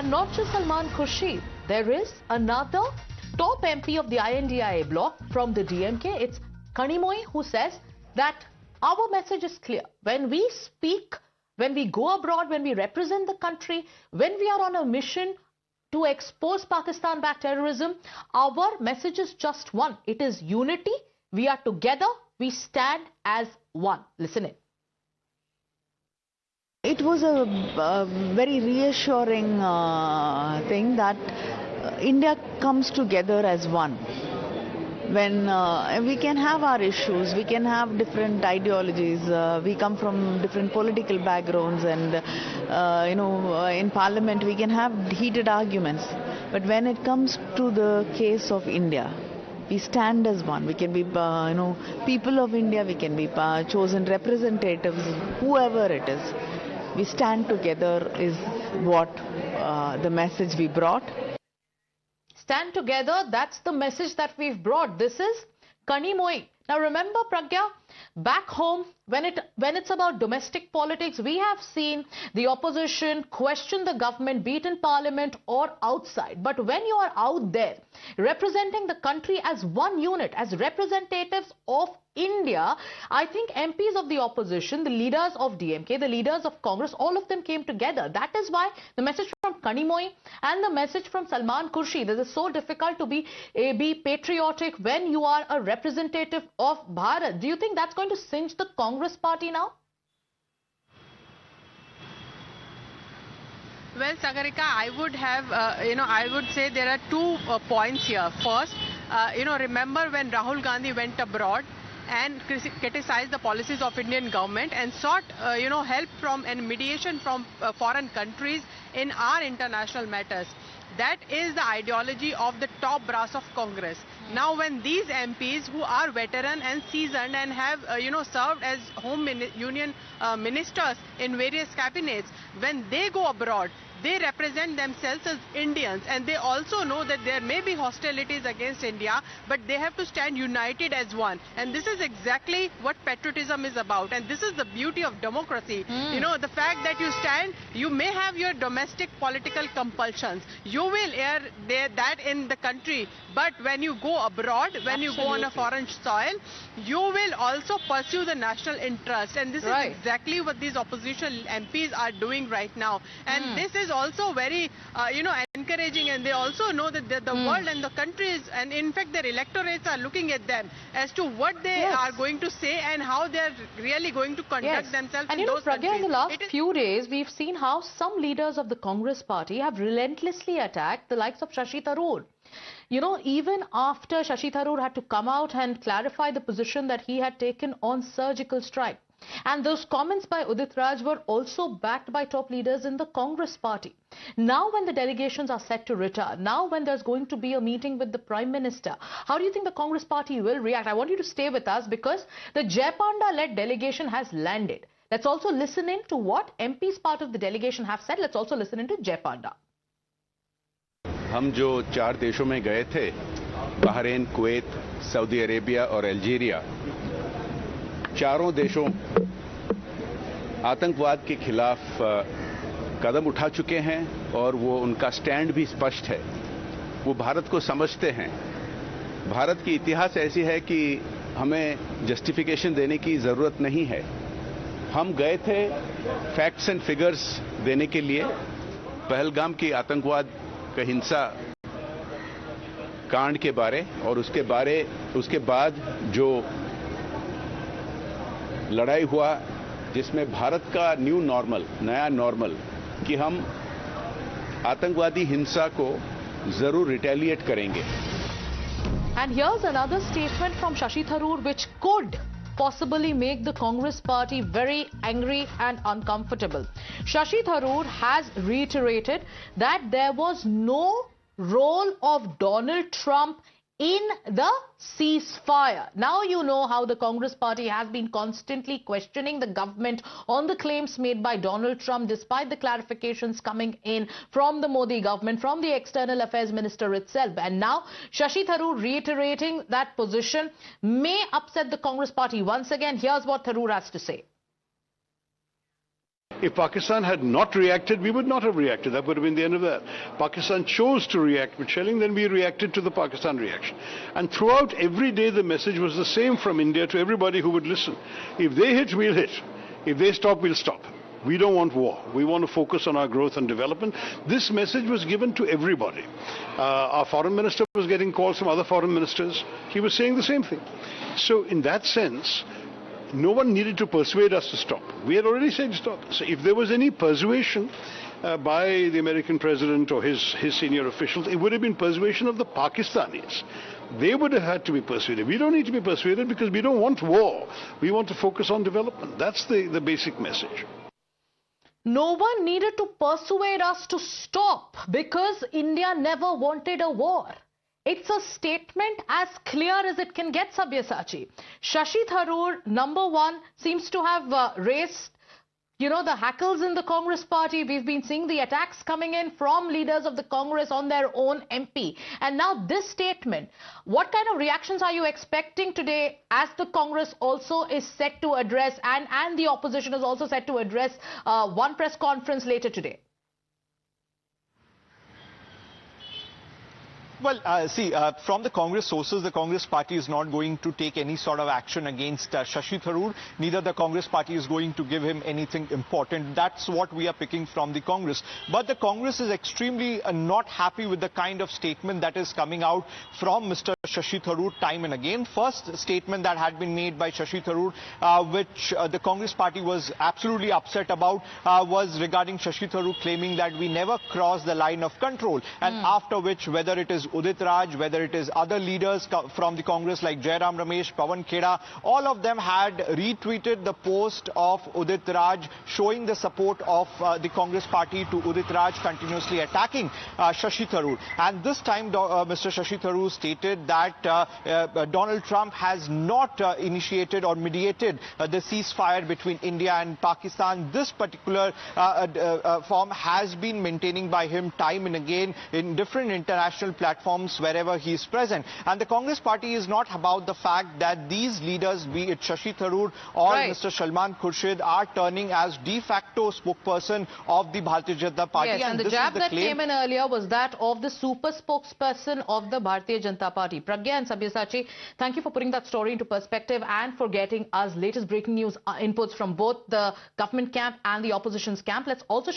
And not just Salman Khurshid, there is another top MP of the INDIA bloc from the DMK. It's Kanimozhi, who says that our message is clear. When we speak, when we go abroad, when we represent the country, when we are on a mission to expose Pakistan-backed terrorism, our message is just one. It is unity. We are together. We stand as one. Listen in. It was a very reassuring thing that India comes together as one. When we can have our issues, we can have different ideologies, we come from different political backgrounds, and in parliament we can have heated arguments. But when it comes to the case of India, we stand as one. We can be, people of India, we can be chosen representatives, whoever it is. We stand together is what the message we brought. Stand together, that's the message that we've brought. This is Kanimozhi. Now remember, Pragya, back home, when it's about domestic politics, we have seen the opposition question the government, be it in parliament or outside. But when you are out there representing the country as one unit, as representatives of India, I think MPs of the opposition, the leaders of DMK, the leaders of Congress, all of them came together. That is why the message from Kanimozhi and the message from Salman Khurshid, it is so difficult to be patriotic when you are a representative of Bharat. Do you think that's going to cinch the Congress party now? Well, Sagarika, I would have, I would say there are 2 points here. First, remember when Rahul Gandhi went abroad and criticized the policies of Indian government and sought, help from and mediation from foreign countries in our international matters. That is the ideology of the top brass of Congress. Now, when these MPs who are veteran and seasoned and have, served as home union ministers in various cabinets, when they go abroad, they represent themselves as Indians, and they also know that there may be hostilities against India, but they have to stand united as one. And this is exactly what patriotism is about. And this is the beauty of democracy. The fact that you stand, you may have your domestic political compulsions. You will air that in the country. But when you go abroad, when you go on a foreign soil, you will also pursue the national interest. And this is exactly what these opposition MPs are doing right now. And this is also very, encouraging, and they also know that the world and the countries, and in fact their electorates are looking at them as to what they are going to say and how they are really going to conduct themselves in those countries. Pragya, in the last few days, we've seen how some leaders of the Congress party have relentlessly attacked the likes of Shashi Tharoor. Even after Shashi Tharoor had to come out and clarify the position that he had taken on surgical strike. And those comments by Udit Raj were also backed by top leaders in the Congress party. Now when the delegations are set to return, now when there's going to be a meeting with the Prime Minister, how do you think the Congress party will react? I want you to stay with us because the Jai Panda-led delegation has landed. Let's also listen in to what MPs part of the delegation have said. Let's also listen in to Jai Panda. हम जो 4 देशों में गए थे, Bahrain, Kuwait, Saudi Arabia और Algeria, चारों देशों आतंकवाद के खिलाफ कदम उठा चुके हैं और वो उनका स्टैंड भी स्पष्ट है। वो भारत को समझते हैं। भारत की इतिहास ऐसी है कि हमें जस्टिफिकेशन देने की ज़रूरत नहीं है। हम गए थे फैक्ट्स एंड फिगर्स देने के लिए। पहलगाम की आतंकवाद का हिंसा कांड के बारे और उसके बाद जो लड़ाई हुआ जिसमें भारत का न्यू नॉर्मल, नया नॉर्मल कि हम आतंकवादी हिंसा को जरूर रिटेलिएट करेंगे. And here's another statement from Shashi Tharoor which could possibly make the Congress party very angry and uncomfortable. Shashi Tharoor has reiterated that there was no role of Donald Trump in the ceasefire. Now you know how the Congress party has been constantly questioning the government on the claims made by Donald Trump despite the clarifications coming in from the Modi government, from the External Affairs Minister itself. And now Shashi Tharoor reiterating that position may upset the Congress party once again. Here's what Tharoor has to say. If Pakistan had not reacted, we would not have reacted. That would have been the end of that. Pakistan chose to react with shelling, then we reacted to the Pakistan reaction. And throughout every day the message was the same from India to everybody who would listen. If they hit, we'll hit. If they stop, we'll stop. We don't want war. We want to focus on our growth and development. This message was given to everybody. Our foreign minister was getting calls from other foreign ministers. He was saying the same thing. So in that sense, no one needed to persuade us to stop. We had already said stop. So if there was any persuasion by the American president or his senior officials, it would have been persuasion of the Pakistanis. They would have had to be persuaded. We don't need to be persuaded because we don't want war. We want to focus on development. That's the basic message. No one needed to persuade us to stop because India never wanted a war. It's a statement as clear as it can get, Sabyasachi. Shashi Tharoor, number one, seems to have raised, the hackles in the Congress party. We've been seeing the attacks coming in from leaders of the Congress on their own MP. And now this statement. What kind of reactions are you expecting today as the Congress also is set to address and the opposition is also set to address one press conference later today? Well, from the Congress sources, the Congress party is not going to take any sort of action against Shashi Tharoor. Neither the Congress party is going to give him anything important. That's what we are picking from the Congress. But the Congress is extremely not happy with the kind of statement that is coming out from Mr. Shashi Tharoor time and again. First statement that had been made by Shashi Tharoor, which the Congress party was absolutely upset about, was regarding Shashi Tharoor claiming that we never crossed the line of control. And after which, whether it is Udit Raj, whether it is other leaders from the Congress like Jairam Ramesh, Pawan Kheda, all of them had retweeted the post of Udit Raj showing the support of the Congress party to Udit Raj continuously attacking Shashi Tharoor. And this time Mr. Shashi Tharoor stated that Donald Trump has not initiated or mediated the ceasefire between India and Pakistan. This particular form has been maintaining by him time and again in different international platforms wherever he is present. And the Congress party is not about the fact that these leaders, be it Shashi Tharoor or Mr. Salman Khurshid, are turning as de facto spokesperson of the Bharatiya Janata Party. Yes, and the jab that came in earlier was that of the super spokesperson of the Bharatiya Janata Party. Pragya and Sabyasachi, thank you for putting that story into perspective and for getting us latest breaking news inputs from both the government camp and the opposition's camp. Let's also